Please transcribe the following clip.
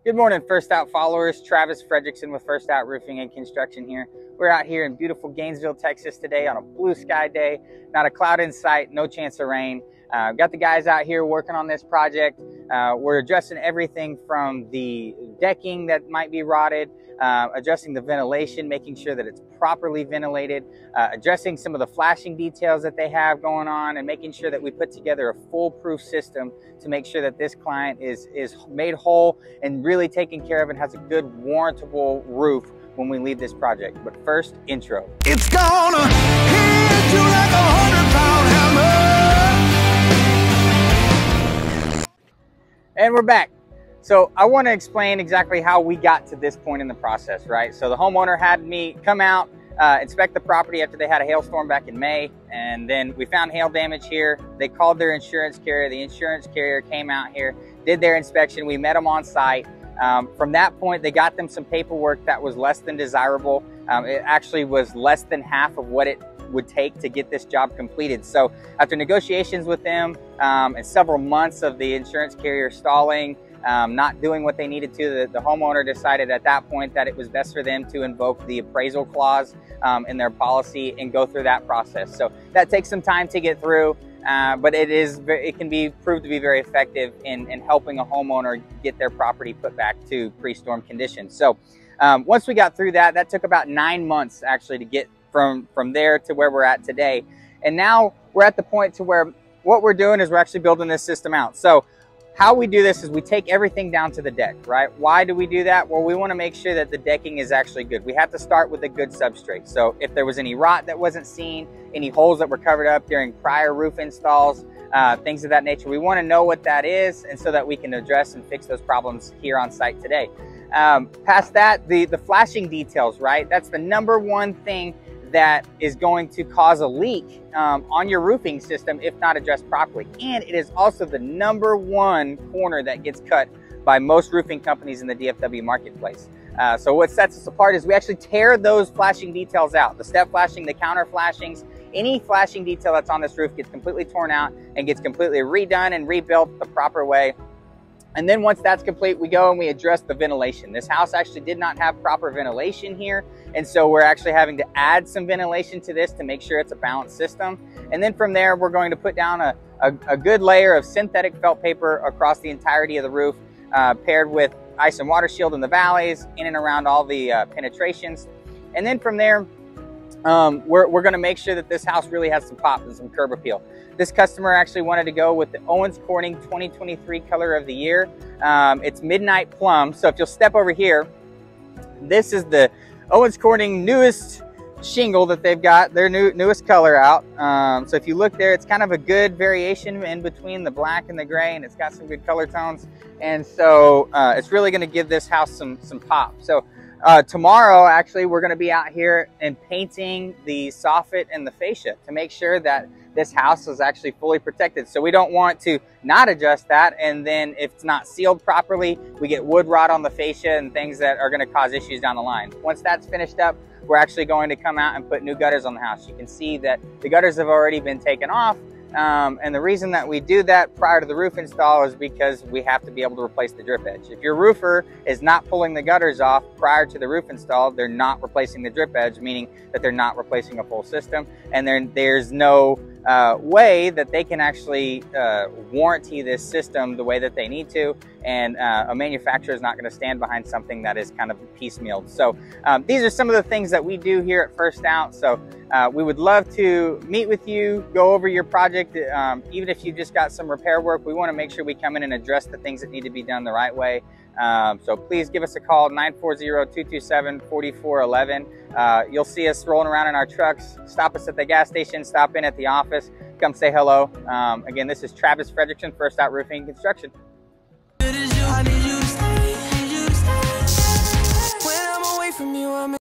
Good morning, First Out followers. Travis Fredrickson with First Out Roofing and Construction here. We're out here in beautiful Gainesville, Texas today on a blue sky day. Not a cloud in sight, no chance of rain. Got the guys out here working on this project. We're addressing everything from the decking that might be rotted, adjusting the ventilation, making sure that it's properly ventilated, addressing some of the flashing details that they have going on, and making sure that we put together a foolproof system to make sure that this client is made whole and really taken care of and has a good warrantable roof when we leave this project. But first, intro. It's gonna hit you like a 100-pound hammer. And we're back. So I want to explain exactly how we got to this point in the process, right? So the homeowner had me come out, inspect the property after they had a hailstorm back in May, and then we found hail damage here. They called their insurance carrier. The insurance carrier came out here, did their inspection. We met them on site. From that point, they got them some paperwork that was less than desirable. It actually was less than half of what it would take to get this job completed. So after negotiations with them and several months of the insurance carrier stalling, not doing what they needed to, the homeowner decided at that point that it was best for them to invoke the appraisal clause in their policy and go through that process. So that takes some time to get through, but it can be proved to be very effective in helping a homeowner get their property put back to pre-storm conditions. So once we got through that, that took about 9 months actually to get from there to where we're at today. And now we're at the point to where what we're doing is we're actually building this system out. So how we do this is we take everything down to the deck, right? Why do we do that? Well, we want to make sure that the decking is actually good. We have to start with a good substrate. So if there was any rot that wasn't seen, any holes that were covered up during prior roof installs, things of that nature, we want to know what that is, and so that we can address and fix those problems here on site today. Past that, the flashing details, right? That's the number one thing that is going to cause a leak on your roofing system if not addressed properly. And it is also the number one corner that gets cut by most roofing companies in the DFW marketplace. So what sets us apart is we actually tear those flashing details out. The step flashing, the counter flashings, any flashing detail that's on this roof gets completely torn out and gets completely redone and rebuilt the proper way. And then once that's complete, we go and we address the ventilation. This house actually did not have proper ventilation here, and so we're actually having to add some ventilation to this to make sure it's a balanced system. And then from there, we're going to put down a good layer of synthetic felt paper across the entirety of the roof, paired with ice and water shield in the valleys, in and around all the penetrations. And then from there, we're going to make sure that this house really has some pop and some curb appeal. This customer actually wanted to go with the Owens Corning 2023 color of the year. It's Midnight Plum. So if you'll step over here, this is the Owens Corning newest shingle that they've got, their newest color out. So if you look there, it's kind of a good variation in between the black and the gray, and it's got some good color tones. And so it's really going to give this house some pop. So tomorrow, actually, we're going to be out here and painting the soffit and the fascia to make sure that this house is actually fully protected. So we don't want to not adjust that, and then if it's not sealed properly, we get wood rot on the fascia and things that are going to cause issues down the line. Once that's finished up, we're actually going to come out and put new gutters on the house. You can see that the gutters have already been taken off. And the reason that we do that prior to the roof install is because we have to be able to replace the drip edge. If your roofer is not pulling the gutters off prior to the roof install, they're not replacing the drip edge, meaning that they're not replacing a full system. And there's no way that they can actually warranty this system the way that they need to. And a manufacturer is not going to stand behind something that is kind of piecemealed. So these are some of the things that we do here at First Out. So we would love to meet with you, go over your project. Even if you've just got some repair work, we want to make sure we come in and address the things that need to be done the right way. So please give us a call, 940-227-4411. You'll see us rolling around in our trucks. Stop us at the gas station, stop in at the office, come say hello. Again, this is Travis Fredrickson, First Out Roofing and Construction. I need you to stay, when I'm away from you, I'm